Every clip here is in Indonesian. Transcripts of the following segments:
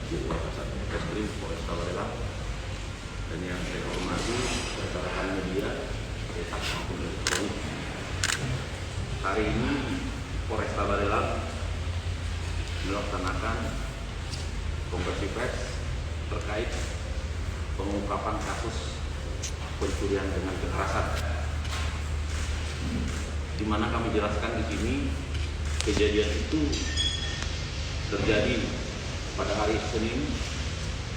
di Reskrim Polresta Barelang, dan yang saya hormati rekan-rekan media, cetak maupun elektronik. Hari ini Polresta Barelang melaksanakan konferensi pers terkait pengungkapan kasus pencurian dengan kekerasan, di mana kami jelaskan di sini kejadian itu terjadi pada hari Senin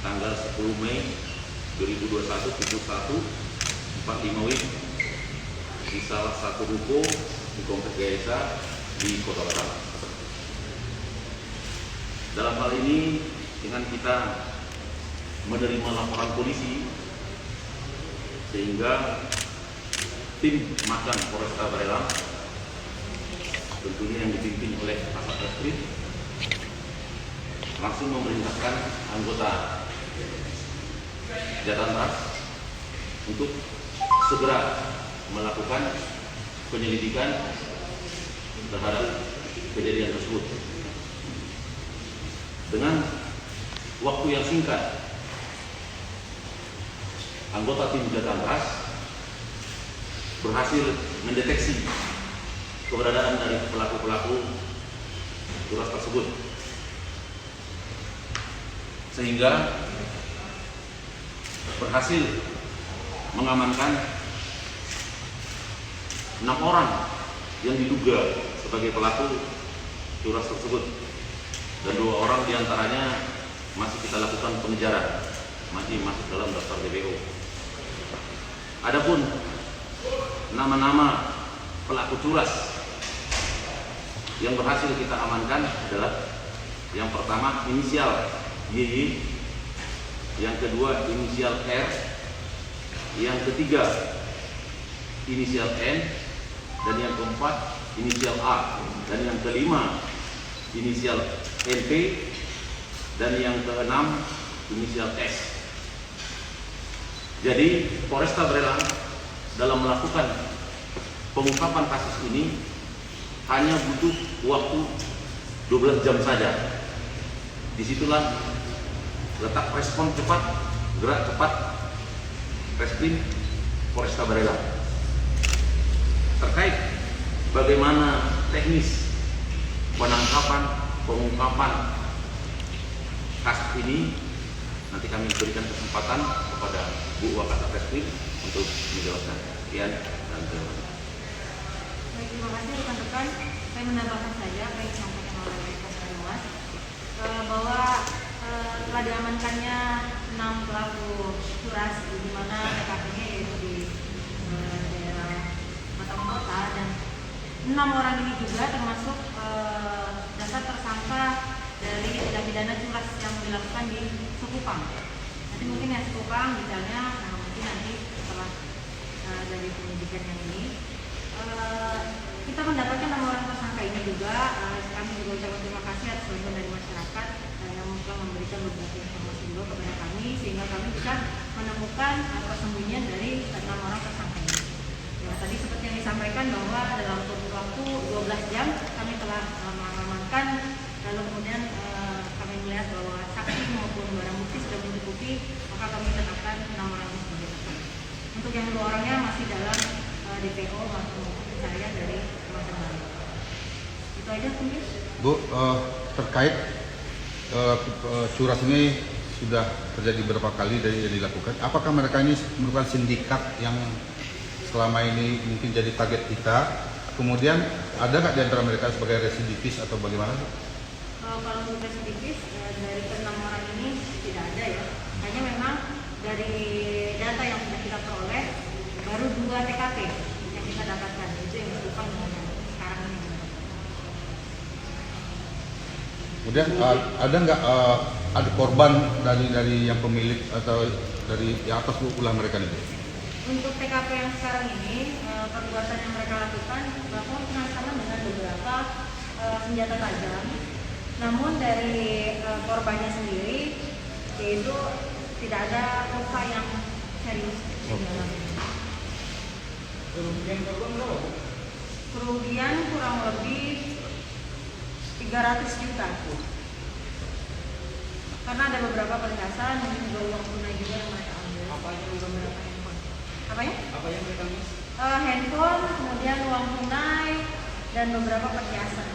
tanggal 10 Mei 2021 pukul 1.45 WIB di salah satu ruko di Kompleks Gaesa di Kota Batam. Dalam hal ini dengan kita menerima laporan polisi, sehingga tim Macan Polresta Barelang tentunya yang dipimpin oleh Kasat Reskrim langsung memerintahkan anggota Jatan Ras untuk segera melakukan penyelidikan terhadap kejadian tersebut. Dengan waktu yang singkat, anggota tim Jatan Ras berhasil mendeteksi keberadaan dari pelaku-pelaku curas tersebut, sehingga berhasil mengamankan 6 orang yang diduga sebagai pelaku curas tersebut, dan 2 orang diantaranya masih kita lakukan pengejaran, masih masuk dalam daftar DPO. Adapun nama-nama pelaku curas yang berhasil kita amankan adalah yang pertama inisial YY, yang kedua inisial R, yang ketiga inisial N, dan yang keempat inisial A, dan yang kelima inisial NP, dan yang keenam inisial S. Jadi Polresta Barelang dalam melakukan pengungkapan kasus ini hanya butuh waktu 12 jam saja. Disitulah letak respon cepat, gerak cepat Reskrim Polresta Barelang terkait bagaimana teknis penangkapan, pengungkapan kasus ini. Nanti kami berikan kesempatan kepada Bu Wakasat Reskrim untuk menjelaskan. Sekian dan terima kasih. Baik, terima kasih rekan-rekan. Saya menambahkan saja apa yang disampaikan oleh Kasat Humas, bahwa telah diamankannya 6 pelaku curas, di mana TKP-nya yaitu di daerah Batam Kota, dan 6 orang ini juga termasuk dasar tersangka dari tindak pidana curas yang dilakukan di Sekupang. Nanti mungkin yang Sekupang misalnya, mungkin nanti setelah dari penyidikan yang ini kita mendapatkan 6 orang tersangka ini juga. Kami juga ucapkan terima kasih atas bantuan dari masyarakat yang telah memberikan beberapa informasi juga kepada kami, sehingga kami bisa menemukan persembunyian dari 6 orang tersangka ini. Ya, tadi seperti yang disampaikan bahwa dalam kurun waktu 12 jam kami telah mengamankan, lalu kemudian kami melihat bahwa saksi maupun barang bukti sudah mencukupi, maka kami tetapkan 6 orang ini sebagai tersangka. Untuk yang 2 orangnya masih dalam DPO atau pencarian dari Macan Barelang. Itu aja mungkin. Bu, terkait curas ini sudah terjadi beberapa kali dari yang dilakukan. Apakah mereka ini merupakan sindikat yang selama ini mungkin jadi target kita? Kemudian ada nggak di antara mereka sebagai residivis atau bagaimana? Kalau untuk residivis dari ke-6 orang ini tidak ada ya. Hanya memang dari data yang sudah kita peroleh baru 2 TKP yang kita dapatkan, itu yang Sekupang dengan sekarang ini. Kemudian ada nggak ada korban dari yang pemilik atau dari atas ulah mereka itu? Untuk TKP yang sekarang ini, perbuatan yang mereka lakukan melakukan pengasaman dengan beberapa senjata tajam. Namun dari korbannya sendiri, yaitu tidak ada luka yang serius yang dialami. Kerugian korban berapa? Kerugian kurang lebih 300 juta. karena ada beberapa perhiasan, mungkin juga uang tunai juga yang mereka ambil. Beberapa handphone. Apanya? Apa yang mereka miss? Handphone, kemudian uang tunai dan beberapa perhiasan.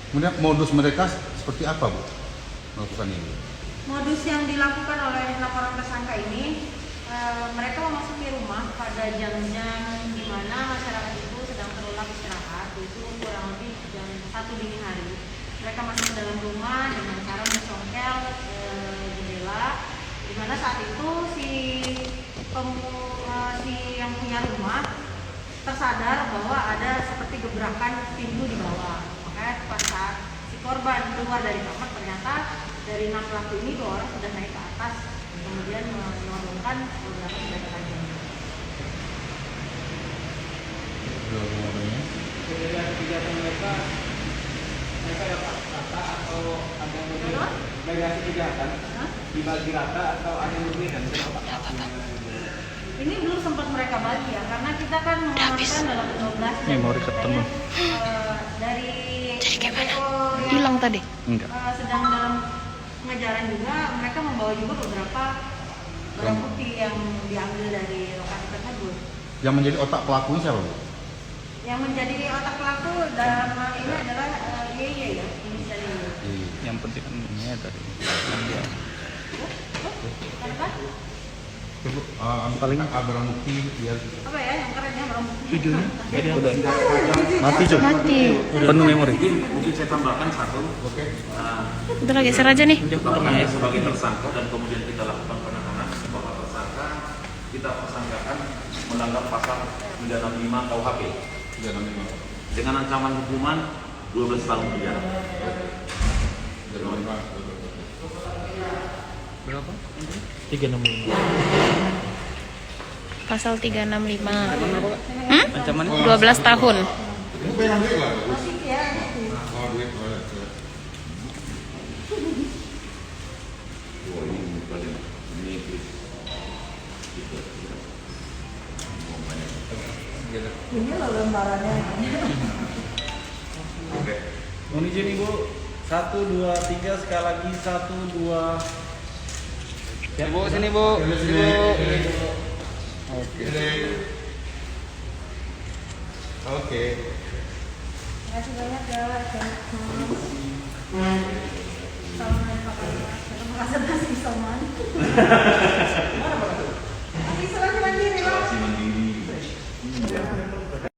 Kemudian modus mereka seperti apa, Bu, melakukan ini? Modus yang dilakukan oleh laporan tersangka ini, mereka memasuki rumah pada jam-jam di mana masyarakat itu sedang terlelap istirahat, itu kurang lebih jam 1 dini hari. Mereka masuk ke dalam rumah dengan cara mencongkel jendela, di mana saat itu si yang punya rumah tersadar bahwa ada seperti gebrakan pintu di bawah. Makanya pada saat si korban keluar dari kamar, ternyata dari 6 pelaku ini 2 orang sudah naik ke atas, kemudian menodongkan beberapa senjata tajam. Kegiatan mereka dapat rata atau ada yang berbeda? Megasi kejahatan dibagi rata atau ada yang berbeda? Ini belum sempat mereka bagi ya, karena kita kan mengamankan dalam 12 memori ketemu. Dari Gimana? yang Hilang tadi? Enggak. sedang dalam pengejaran juga, mereka membawa juga beberapa barang bukti yang diambil dari lokasi tersebut. Yang menjadi otak pelakunya siapa, Bu? Yang menjadi otak pelaku dalam hal ini adalah YY ya, inisial Y. Yang penting kan ini tadi. Kenapa? Paling barang bukti biar Apa ya yang kerennya barang bukti? Videonya udah mati cuy. Mati. Penuh memori. Mungkin saya tambahkan satu. oke. Udah geser aja nih. Pertanyaan sebagai tersangka dan kemudian kita lakukan penahanan sebagai tersangka, kita tersangkakan melanggar pasal 365 KUHP dengan ancaman hukuman 12 tahun penjara. Berapa? 365. Pasal 365. Ancamannya 12 tahun. Itu pegang duit lah, Bu. Masih ya. Oh, duit. Ini loh lembarannya. Oke. Mohon izin Ibu, 1, 2, 3 sekali lagi 1, 2. Ya Bu, sini Bu. Sini Bu. Oke. Oke. Terima kasih banyak ya. Salman pakai terima kasih Salman. Masih isolasi mandiri loh. Isolasi mandiri.